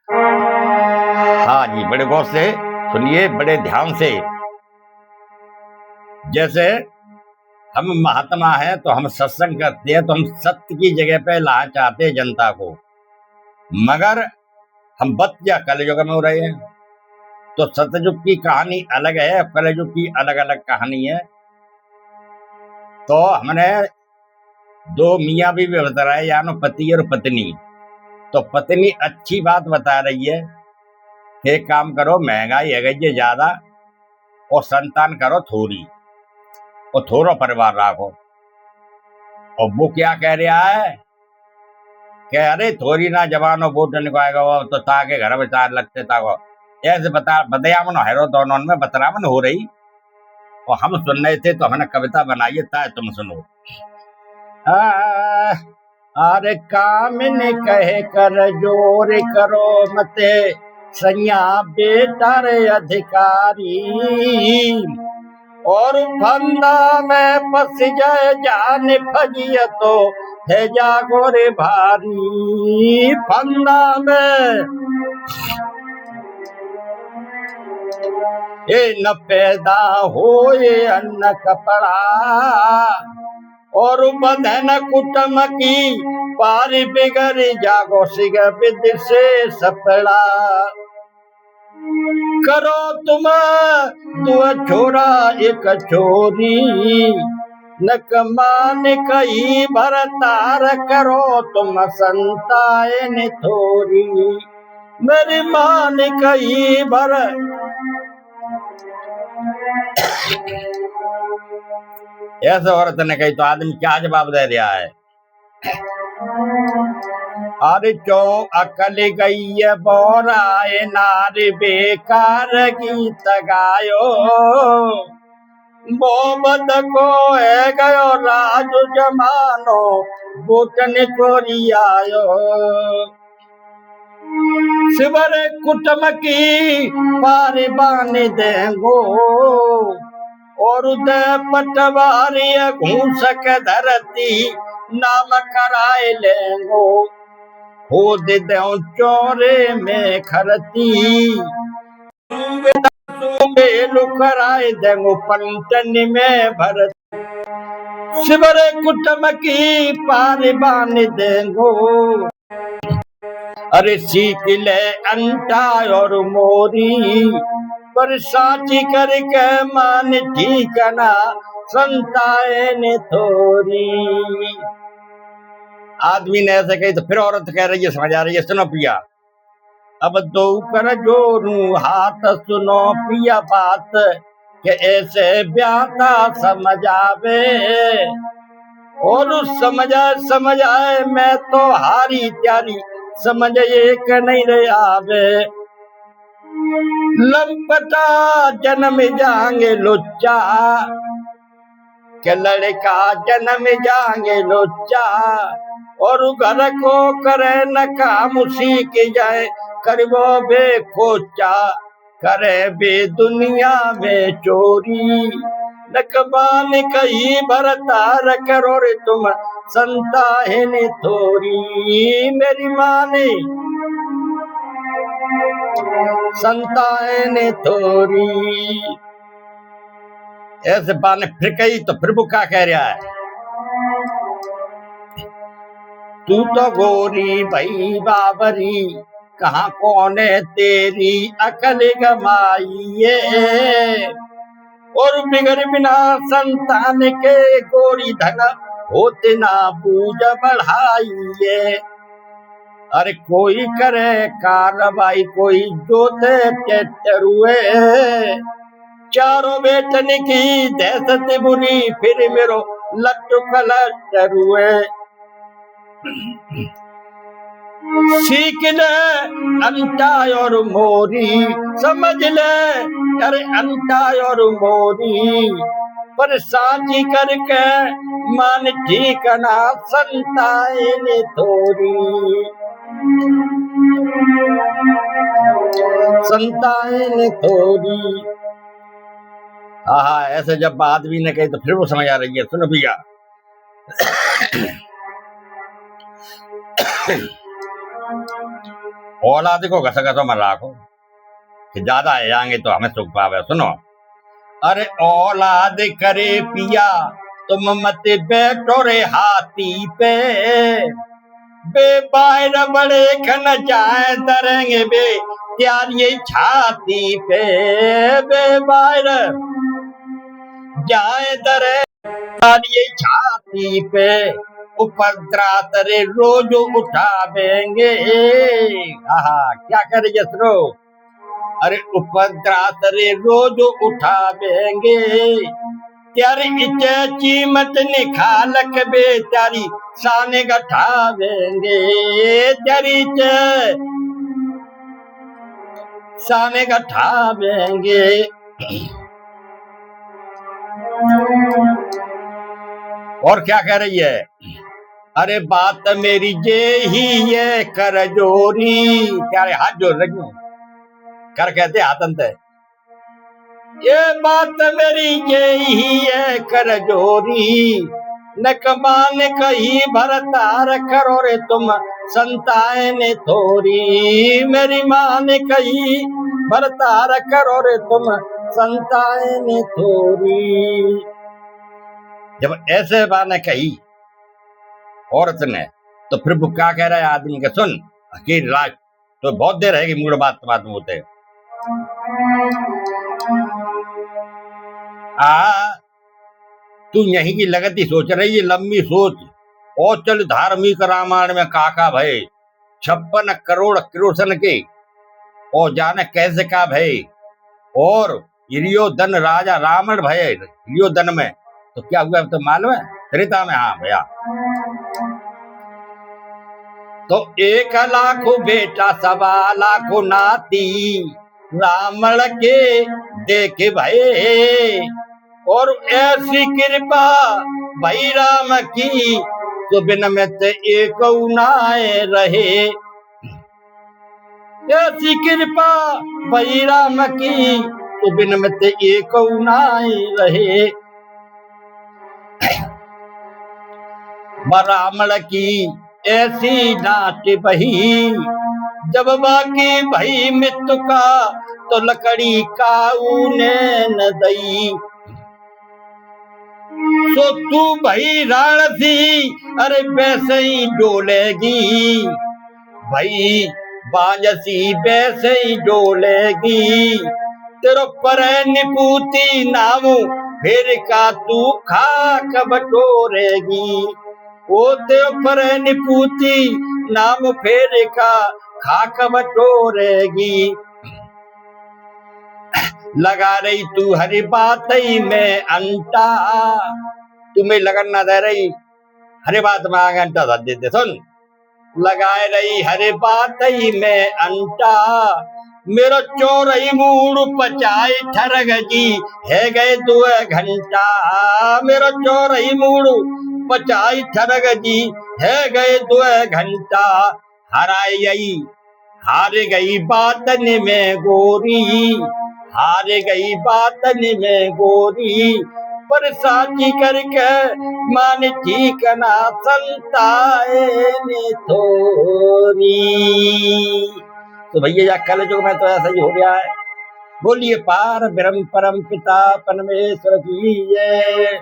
हाँ जी, बड़े गौर से सुनिए, बड़े ध्यान से। जैसे हम महात्मा हैं तो हम सत्संग करते हैं, तो हम सत्य की जगह पे लाना चाहते हैं जनता को, मगर हम बत या कलयुग में हो रहे हैं। तो सतयुग की कहानी अलग है, कलयुग की अलग अलग कहानी है। तो हमने दो मियाँ बीवी बता रहे, यानो पति और पत्नी। तो पत्नी अच्छी बात बता रही है कि एक काम करो, महंगाई है गई है ज्यादा और संतान करो थोड़ी और थोड़ा परिवार राखो। और वो क्या कह रहा है कि अरे थोड़ी ना जवानो वोट निकालेगा वो तो ताके घर विचार लगते ताको ऐसे बतायामन हैरो दोनों में बतरामन हो रही। और हम सुन रहे थे तो हमने कविता बनाई है, ताए तुम सुनो। अरे काम ने कहे कर जोर करो मते सैया बेटा रे अधिकारी, और फंदा में फंस जाए जान फजिया तो है जागो रे भारी। फंदा में ए न पैदा होए अन्न कपड़ा, और बंधन कुटम की पारी बिगड़ जागो सिग विद से सपड़ा। करो तुम दो छोरा एक छोरी, न कमान कई भरतार करो तुम संतान थोरी। मेरी मान कई भर ऐसे औरत ने कही तो आदमी क्या जवाब दे दिया है। अरे चो अकल गई बोराए नारी बेकार गीत गायो, मोहम्मद को है गयो राजू जमानो बूटन कोरी आयो। शिवर कुटम की पारी बानी देंगो, और उदय पटवारी घूसक धरती नाम कराए लेंगो। खोद दो चोरे में खरती कराए देंगो पलटन में भरत। शिवर कुटम की पारी बानी देंगो, अरे सीख ले अंटा और मोरी, पर साची करके मान ठीकना संतान थोरी। आदमी ने ऐसे कही तो फिर औरत कह रही है, समझ आ रही है, सुनो पिया। अब दो कर जोरू हाथ सुनो पिया बात, के ऐसे ब्याता समझ आवे, और समझ आए मैं तो हारी त्यारी समझ एक नहीं रहे आवे। लंपटा जन्म जाएंगे लुच्चा, के लड़का जन्म जाएंगे लुच्चा, और घर को करे न काम सीख जाए करबो बे खोचा। करे बे दुनिया में चोरी, नकबान कही भरतार करो रे तुम संतान थोरी। मेरी माने संतान थोरी। ऐसे बाने फिर कही तो फिर बुका कह रहा है, तू तो गोरी भाई बाबरी कहाँ कौन है तेरी अकल गमाइए, और बिगड़ बिना संतान के गोरी धना होते ना पूजा बढ़ाइए। अरे कोई करे कार्रवाई कोई जोते टेटरुए, चारों बेटन की दहशत बुरी फिर मेरो लट्टू कलटरुए। सीख ले अंटा और मोरी समझ ले, अरे अंटा और मोरी, पर साची करके मान ठीकना संतान थोरी। संतान थोरी। हाँ, ऐसे जब आदमी ने कही तो फिर वो समझ आ रही है, सुनो भैया। औलाद को घस घसो मत राखो कि ज्यादा आ जाएंगे तो हमें सुख पावे। सुनो, अरे औलाद करे पिया तुम मत बैठो रे हाथी पे, बे बाहर बड़े खन जाए दरेंगे बे त्यारी छाती पे, बे बाहर जाए दरे त्यारी छाती पे, उपद्रात रे रोज उठावेंगे। आहा क्या करे जसरो, अरे उपद्रात रे रोज उठावेंगे, त्यारी इचे चीमत निखालक बे त्यारी साने गठावेंगे, त्यारी इचे साने गठावेंगे। और क्या कह रही है, अरे बात मेरी जे ही ये कर जोरी, त्यारे हाथ जोड़ रही हूं, कर कहते हाथंत है, ये बात मेरी जे ही ये कर जोरी, न कमान कही भरतार करो रे तुम संतान थोरी, मेरी माँ ने कही भरतार करो रे तुम संतान थोरी। जब ऐसे बात ने कही औरत ने तो फिर वो क्या कह रहा है आदमी के, सुन अकेली रात तो बहुत देर रहेगी, मूड बात बात में होते तू यहीं की लगती सोच रही है, लंबी सोच और चल धार्मिक रामायण में काका भय 56 करोड़ कृष्ण के और जाने कैसे का भय, और हिरियोधन राजा रावण भय हिरियोधन में तो क्या हुआ तो मालूम है, त्रेता में। हाँ भैया, तो 1 लाख बेटा 1.25 लाख नाती रावण के देखे भये, और ऐसी कृपा भई राम की तो बिन में ते एक नाए रहे, ऐसी कृपा भई राम की तो बिन में ते एक नाए रहे, रावण की ऐसी नाट बही, जब बाकी भई मृत्यु का तो लकड़ी का ऊने न दई, सो तू भई राण सी अरे वैसे ही डोलेगी, भई बांजसी वैसे ही डोलेगी, तेरो पर निपूती नामू फिर का तू खाक बटोरेगी, ओ तेरे पर निपूती नाम फेर का खाक बटोरेगी, लगा रही तू हरी बात ही में अंटा, तुम्हें लगन ना दे रही हरी बात में आगे अंटा धर देते। सुन, लगाए रही हरी बात ही में अंटा, मेरो चोरई मूड पचाई ठरग जी है गए 2 घंटा, मेरो चोरई मूड पचाई ठरग जी है गए 2 घंटा, हराई हार गई बातन में गोरी, हार गई बातन में गोरी, पर साची करके मान ठीक ना संतान थोरी। तो भैया या कल जो मैं तो ऐसा ही हो गया है। बोलिए पार ब्रह्म परम पिता परमेश्वर की जय।